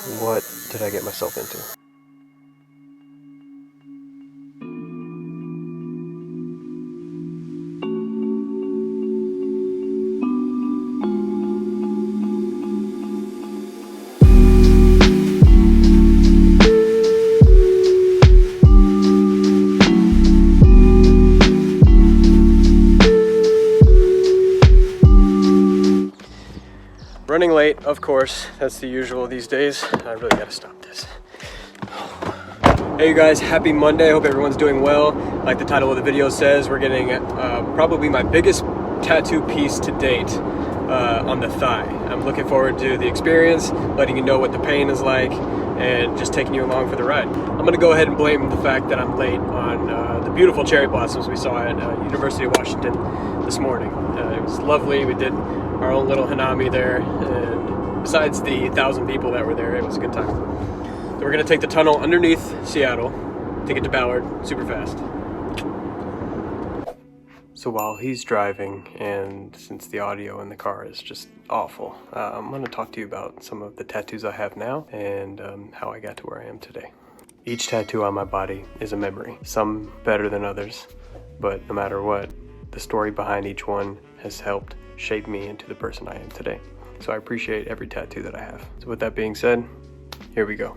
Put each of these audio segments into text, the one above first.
What did I get myself into? Running late, of course. That's the usual these days. I really gotta stop this. Hey you guys, happy Monday. I hope everyone's doing well. Like the title of the video says, we're getting probably my biggest tattoo piece to date on the thigh. I'm looking forward to the experience, letting you know what the pain is like, and just taking you along for the ride. I'm gonna go ahead and blame the fact that I'm late on the beautiful cherry blossoms we saw at University of Washington this morning. It was lovely. We did our own little hanami there, and besides the 1,000 people that were there, it was a good time. So we're gonna take the tunnel underneath Seattle to get to Ballard super fast. So while he's driving, and since the audio in the car is just awful, I'm gonna talk to you about some of the tattoos I have now and how I got to where I am today. Each tattoo on my body is a memory, some better than others, but no matter what, the story behind each one has helped shape me into the person I am today. So I appreciate every tattoo that I have. So with that being said, here we go.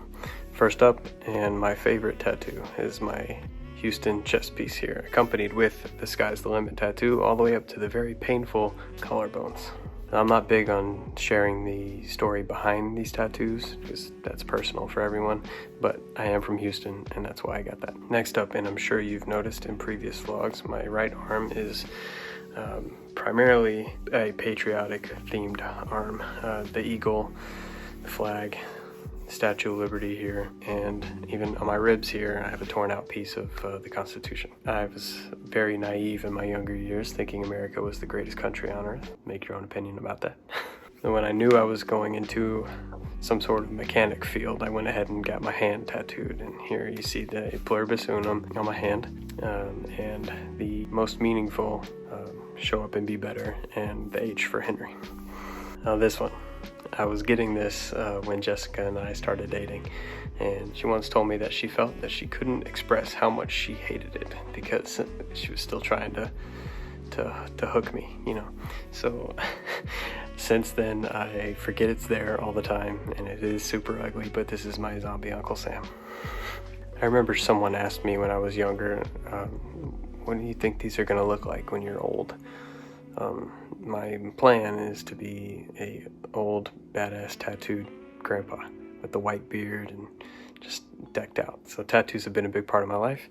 First up, and my favorite tattoo, is my Houston chest piece here, accompanied with the Sky's the Limit tattoo all the way up to the very painful collarbones. Now, I'm not big on sharing the story behind these tattoos because that's personal for everyone, but I am from Houston and that's why I got that. Next up, and I'm sure you've noticed in previous vlogs, my right arm is primarily a patriotic themed arm. The eagle, the flag, Statue of Liberty here, and even on my ribs here I have a torn out piece of the Constitution. I was very naive in my younger years, thinking America was the greatest country on earth. Make your own opinion about that. And when I knew I was going into some sort of mechanic field, I went ahead and got my hand tattooed, and here you see the pluribus unum on my hand, and the most meaningful, show up and be better, and the H for Henry. Now this one, I was getting this when Jessica and I started dating, and she once told me that she felt that she couldn't express how much she hated it because she was still trying to hook me, you know. So since then I forget it's there all the time, and it is super ugly, but this is my zombie Uncle Sam. I remember someone asked me when I was younger, what do you think these are gonna look like when you're old? My plan is to be a old badass tattooed grandpa with the white beard and just decked out. So tattoos have been a big part of my life.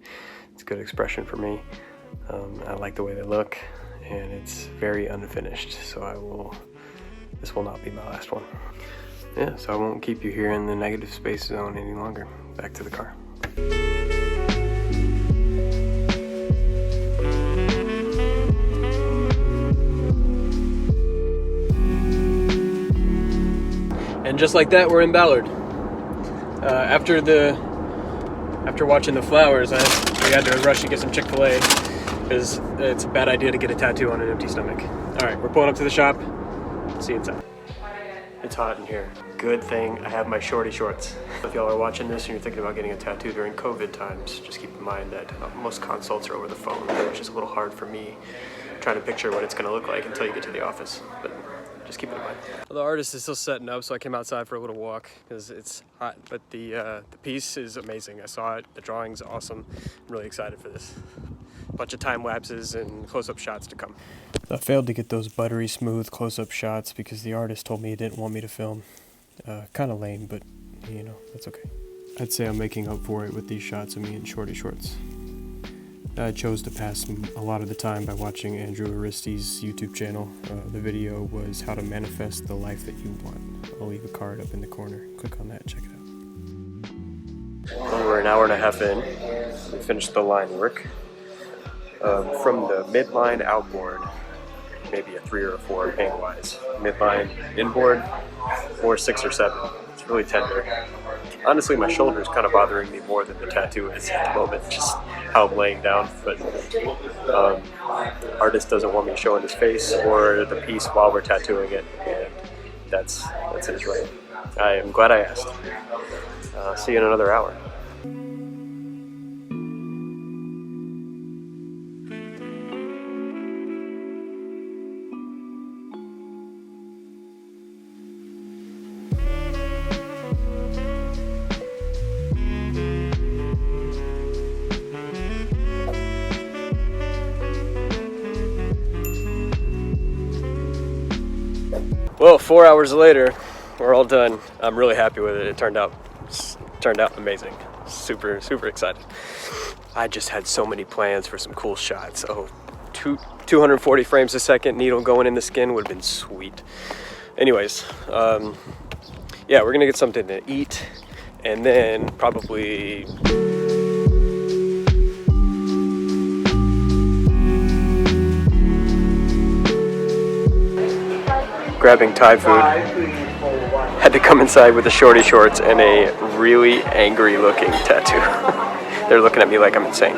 It's a good expression for me. I like the way they look, and it's very unfinished, so this will not be my last one. Yeah, so I won't keep you here in the negative space zone any longer. Back to the car. And just like that, we're in Ballard. After watching the flowers, we had to rush and get some Chick-fil-A because it's a bad idea to get a tattoo on an empty stomach. All right, we're pulling up to the shop. See you inside. It's hot in here. Good thing I have my shorty shorts. If y'all are watching this and you're thinking about getting a tattoo during COVID times, just keep in mind that most consults are over the phone, which is a little hard for me trying to picture what it's going to look like until you get to the office. But just keep it in mind. Well, the artist is still setting up, so I came outside for a little walk because it's hot, but the piece is amazing. I saw it, the drawing's awesome. I'm really excited for this. Bunch of time lapses and close-up shots to come. I failed to get those buttery smooth close-up shots because the artist told me he didn't want me to film. Kind of lame, but you know, that's okay. I'd say I'm making up for it with these shots of me in shorty shorts. I chose to pass a lot of the time by watching Andrew Aristi's YouTube channel. The video was how to manifest the life that you want. I'll leave a card up in the corner. Click on that, check it out. Well, we're an hour and a half in. We finished the line work. From the midline outboard, maybe a 3 or a 4 paint-wise. Midline inboard, 4, 6, or 7. It's really tender. Honestly, my shoulder is kind of bothering me more than the tattoo is at the moment, just how I'm laying down. But artist doesn't want me showing his face or the piece while we're tattooing it, and that's his right. I am glad I asked. See you in another hour. Well, 4 hours later, we're all done. I'm really happy with it. It turned out amazing. Super excited. I just had so many plans for some cool shots. Oh, 240 frames a second needle going in the skin would have been sweet. Anyways, yeah, we're gonna get something to eat, and then probably grabbing Thai food. Had to come inside with the shorty shorts and a really angry looking tattoo. They're looking at me like I'm insane.